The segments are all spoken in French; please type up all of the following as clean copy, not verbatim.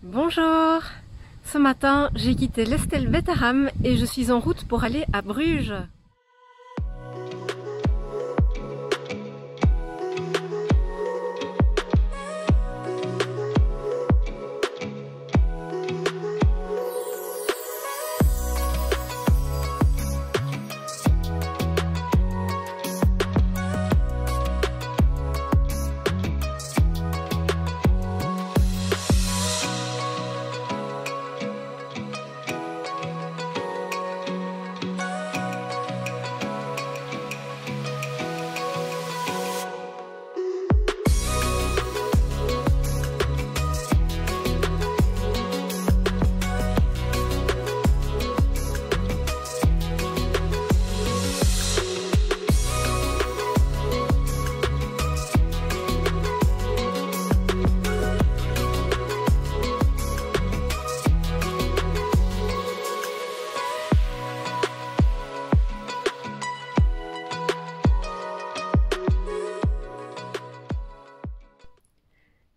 Bonjour! Ce matin, j'ai quitté l'Estelbet-Aram et je suis en route pour aller à Bruges.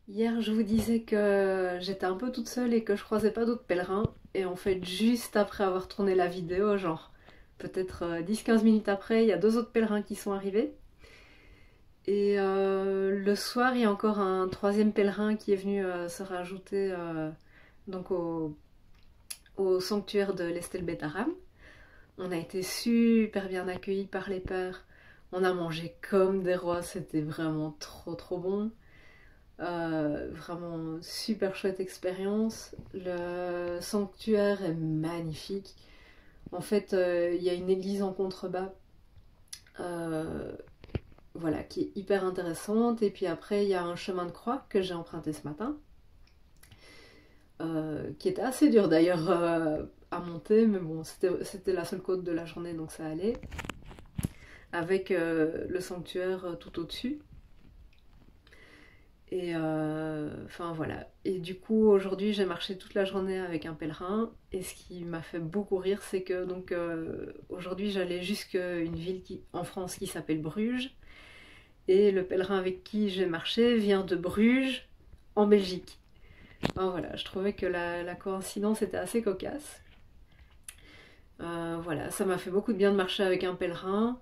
Hier, je vous disais que j'étais un peu toute seule et que je croisais pas d'autres pèlerins. Et en fait, juste après avoir tourné la vidéo, genre peut-être 10-15 minutes après, il y a deux autres pèlerins qui sont arrivés. Et le soir, il y a encore un troisième pèlerin qui est venu se rajouter donc au sanctuaire de l'Estelbet-Aram. On a été super bien accueillis par les pères. On a mangé comme des rois, c'était vraiment trop bon. Vraiment super chouette expérience. Le sanctuaire est magnifique. En fait, il y a une église en contrebas voilà, qui est hyper intéressante. Et puis après, il y a un chemin de croix que j'ai emprunté ce matin, qui était assez dur d'ailleurs à monter, mais bon, c'était la seule côte de la journée, donc ça allait. Avec le sanctuaire tout au-dessus. Et enfin voilà. Et du coup aujourd'hui j'ai marché toute la journée avec un pèlerin et ce qui m'a fait beaucoup rire c'est que donc aujourd'hui j'allais jusqu'à une ville en France qui s'appelle Bruges et le pèlerin avec qui j'ai marché vient de Bruges en Belgique. Enfin, voilà, je trouvais que la coïncidence était assez cocasse. Voilà, ça m'a fait beaucoup de bien de marcher avec un pèlerin.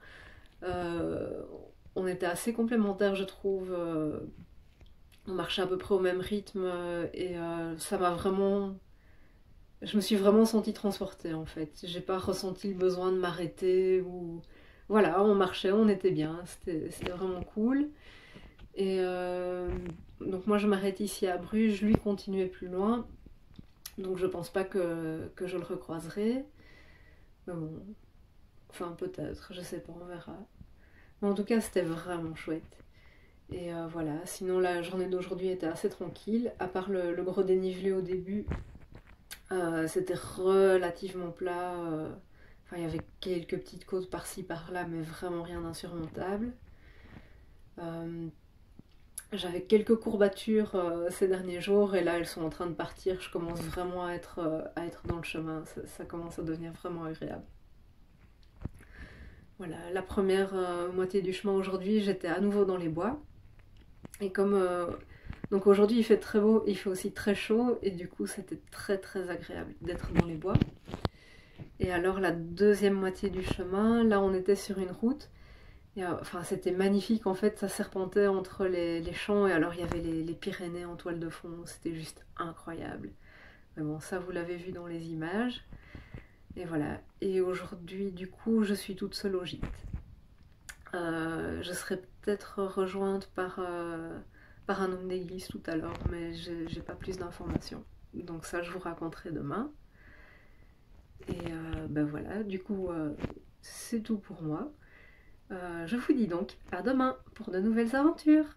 On était assez complémentaires je trouve. On marchait à peu près au même rythme et ça m'a vraiment... Je me suis vraiment sentie transportée en fait. J'ai pas ressenti le besoin de m'arrêter ou... Voilà, on marchait, on était bien, c'était vraiment cool. Et donc moi je m'arrête ici à Bruges, lui continuait plus loin. Donc je pense pas que je le recroiserai. Mais bon, enfin peut-être, je sais pas, on verra. Mais en tout cas c'était vraiment chouette. Et voilà, sinon la journée d'aujourd'hui était assez tranquille, à part le gros dénivelé au début, c'était relativement plat, enfin il y avait quelques petites côtes par-ci par-là, mais vraiment rien d'insurmontable. J'avais quelques courbatures ces derniers jours, et là elles sont en train de partir, je commence vraiment à être dans le chemin, ça commence à devenir vraiment agréable. Voilà, la première moitié du chemin aujourd'hui, j'étais à nouveau dans les bois. Et comme donc aujourd'hui il fait très beau, il fait aussi très chaud et du coup c'était très agréable d'être dans les bois. Et alors la deuxième moitié du chemin, là on était sur une route et enfin c'était magnifique en fait, ça serpentait entre les champs et alors il y avait les Pyrénées en toile de fond, c'était juste incroyable. Mais bon, ça vous l'avez vu dans les images. Et voilà, et aujourd'hui du coup je suis toute seule au gîte. Je serai peut-être rejointe par un homme d'église tout à l'heure, mais j'ai pas plus d'informations. Donc ça, je vous raconterai demain. Et ben voilà, du coup, c'est tout pour moi. Je vous dis donc à demain pour de nouvelles aventures.